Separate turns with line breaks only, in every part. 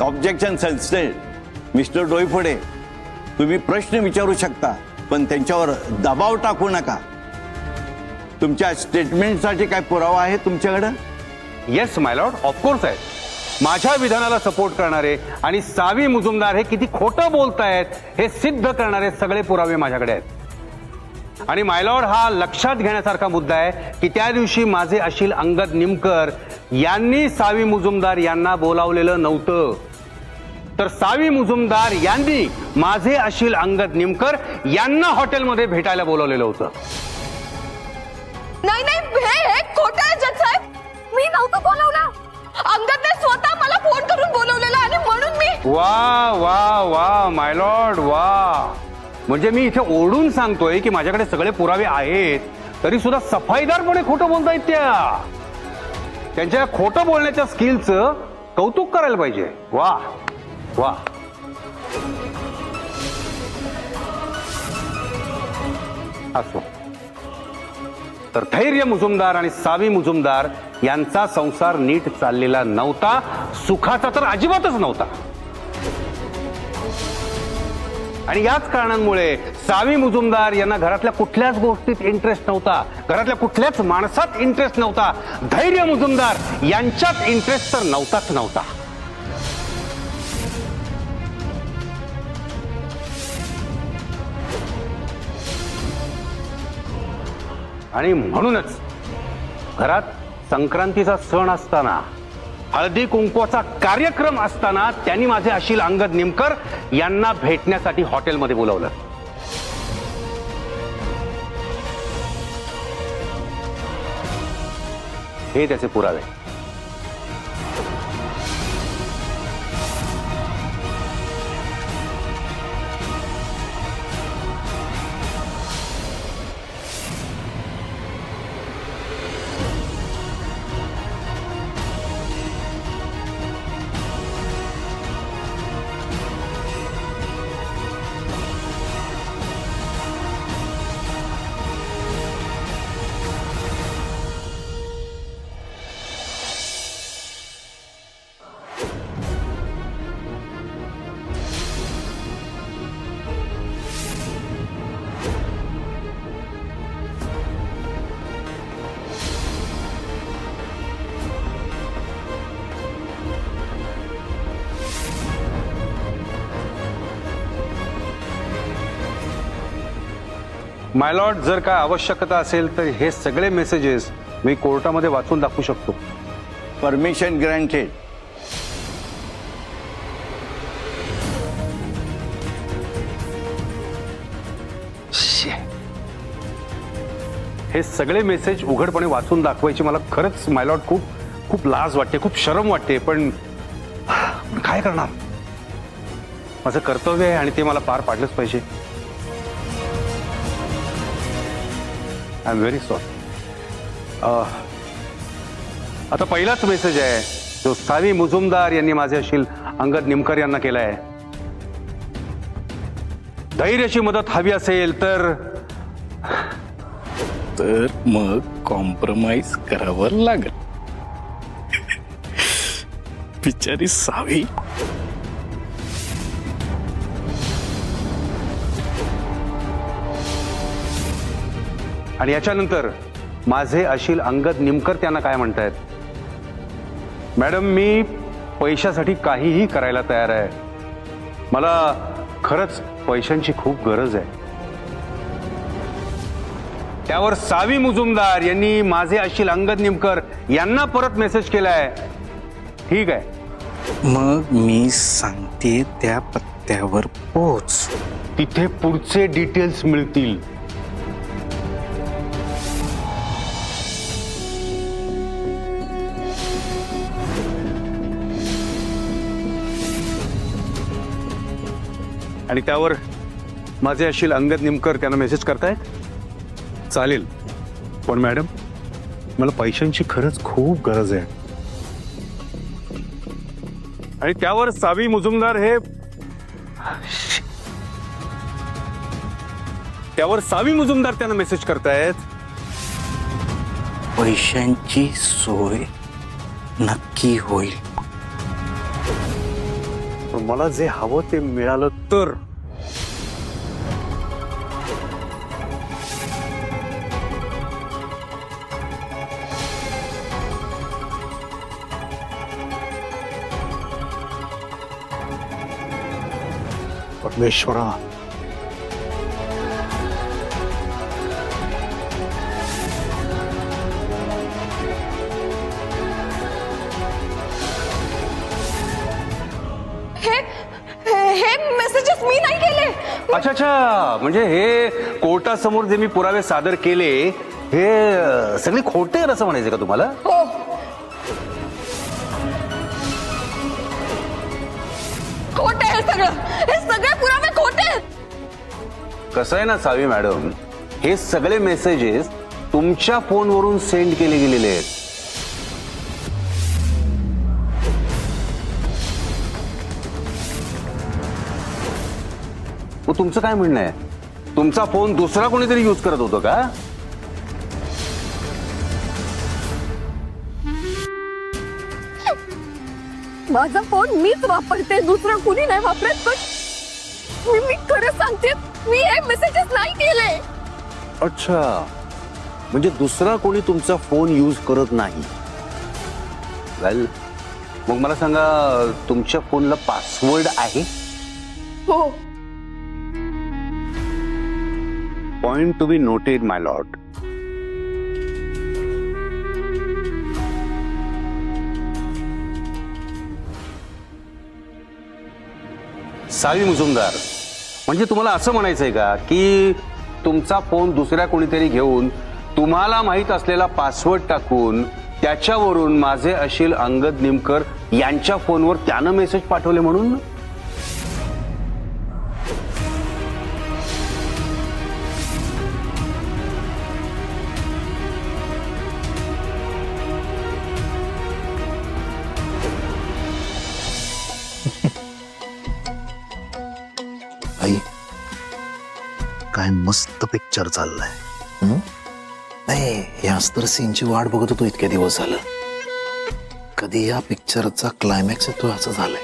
Objection sustained. Mister Doiphode, तुम्ही प्रश्न विचारू शकता, पण त्यांच्यावर दबाव टाकू नका. तुमच्या स्टेटमेंटसाठी काय पुरावा आहे तुमच्याकडे?
येस माय लॉर्ड, ऑफकोर्स आहे. माझ्या विधानाला सपोर्ट करणारे आणि सावी मुजुमदार हे किती खोटं बोलतायत हे सिद्ध करणारे सगळे पुरावे माझ्याकडे आहेत. आणि माय लॉर्ड, हा लक्षात घेण्यासारखा मुद्दा आहे की त्या दिवशी माझे अशील अंगद निमकर यांनी सावी मुजुमदार यांना बोलावलेलं नव्हतं, तर सावी मुजुमदार यांनी माझे अशील अंगद निमकर यांना हॉटेलमध्ये भेटायला बोलावलेलं होतं.
नाही नाही, हे खोटं आहे जज साहेब. मी नव्हतं बोलवलं. अंगदने स्वतः मला फोन करून बोलवलेलं आणि म्हणून मी.
वा वा वा माय लॉर्ड, वा. म्हणजे मी इथे ओरडून सांगतोय की माझ्याकडे सगळे पुरावे आहेत, तरी सुद्धा सफाईदारपणे खोटं बोलतायत त्या. त्यांच्या खोटं बोलण्याच्या स्किलचं कौतुक करायला पाहिजे. वा वा. असो, तर धैर्य मुजुमदार आणि सावी मुजुमदार यांचा संसार नीट चाललेला नव्हता, सुखाचा तर अजिबातच नव्हता. आणि याच कारणांमुळे सावी मुजुमदार यांना घरातल्या कुठल्याच गोष्टीत इंटरेस्ट नव्हता, घरातल्या कुठल्याच माणसात इंटरेस्ट नव्हता. धैर्य मुजुमदार यांच्यात इंटरेस्ट तर नव्हताच नव्हता. आणि म्हणूनच घरात संक्रांतीचा सण असताना, हळदी कुंकवाचा कार्यक्रम असताना त्यांनी माझे अशील अंगद निमकर यांना भेटण्यासाठी हॉटेलमध्ये बोलावलं. हे त्याचे पुरावे. माय लॉर्ड, जर काय आवश्यकता असेल तर हे सगळे मेसेजेस मी कोर्टामध्ये वाचून दाखवू शकतो.
Permission granted.
हे सगळे मेसेज उघडपणे वाचून दाखवायची मला खरंच माय लॉर्ड खूप खूप लाज वाटते, खूप शरम वाटते, पण काय करणार? माझं कर्तव्य आहे आणि ते मला पार पाडलंच पाहिजे. I am very sorry. आता पहिलाच मेसेज आहे जो सावी मुजुमदार यांनी माझे अशील अंगद निमकर यांना केलाय. धैर्याची मदत हवी असेल तर
मग कॉम्प्रोमाइज करावं लागेल. बिचारी सावी.
आणि याच्यानंतर माझे अशील अंगद निमकर त्यांना काय म्हणतायत? मॅडम, मी पैशासाठी काहीही करायला तयार आहे. मला खरंच पैशांची खूप गरज आहे. त्यावर सावी मुजुमदार यांनी माझे अशील अंगद निमकर यांना परत मेसेज केलाय. ठीक आहे,
मग मी सांगते त्या पत्त्यावर पोच.
तिथे पुढचे डिटेल्स मिळतील. आणि त्यावर माझे अशील अंगद निमकर त्यांना मेसेज करतायत. चालेल, पण मॅडम मला पैशांची खरंच खूप गरज आहे. आणि त्यावर सावी मुजुमदार त्यांना मेसेज करतायत.
पैशांची सोय नक्की होईल.
पण मला जे हवं ते मिळालं तर
परमेश्वरा,
हे हे मेसेजेस मी नाही केले.
अच्छा अच्छा, म्हणजे हे कोर्टासमोर जे मी पुरावे सादर केले हे सगळे खोटे आहेत असं म्हणायचं का तुम्हाला?
हो, खोटे हे सगळं. हे सगळे पुरावे खोटे आहेत.
कसं आहे ना सावी मॅडम, हे सगळे मेसेजेस तुमच्या फोनवरून सेंड केले गेलेले आहेत. मग तुमचं काय म्हणणं आहे? तुमचा फोन दुसरा कोणीतरी युज करत होतं का?
माझा फोन मीच वापरते, दुसरा कुणी नाही वापरत. पण मी खरं सांगते, मी हे मेसेजेस नाही केले.
अच्छा, म्हणजे दुसरा कोणी तुमचा फोन यूज करत नाही. वेल, मग मला सांगा, तुमच्या फोनला पासवर्ड आहे?
हो,
point to be noted my lord. Savi Mujumdar, म्हणजे तुम्हाला असं म्हणायचंय का की तुमचा फोन दुसऱ्या कोणीतरी घेऊन तुम्हाला माहित असलेला पासवर्ड टाकून त्याच्यावरून माझे अशील अंगद निमकर यांच्या फोनवर त्यानं मेसेज पाठवले म्हणून?
आई, काय मस्त पिक्चर चाललाय. नाही, या अस्तर सीनची वाट बघत होतो इतके दिवस झालं. कधी या पिक्चरचा क्लायमॅक्स येतो असं झालंय.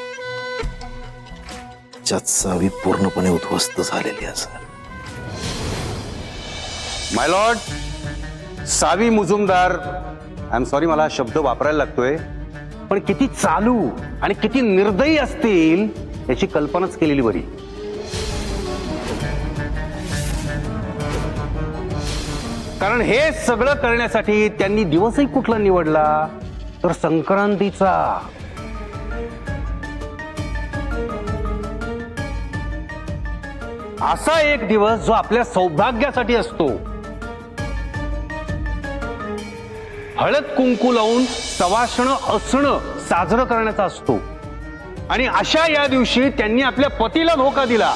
ज्यात सावी पूर्णपणे उद्ध्वस्त झालेली असं.
My lord, Savi Mujumdar, I am sorry मला हा शब्द वापरायला लागतोय, पण किती चालू आणि किती निर्दयी असतील याची कल्पनाच केलेली बरी. कारण हे सगळं करण्यासाठी त्यांनी दिवसही कुठला निवडला तर संक्रांतीचा. असा एक दिवस जो आपल्या सौभाग्यासाठी असतो. हळद कुंकू लावून सवासणं असणं साजरं करण्याचा असतो. आणि अशा या दिवशी त्यांनी आपल्या पतीला धोका दिला.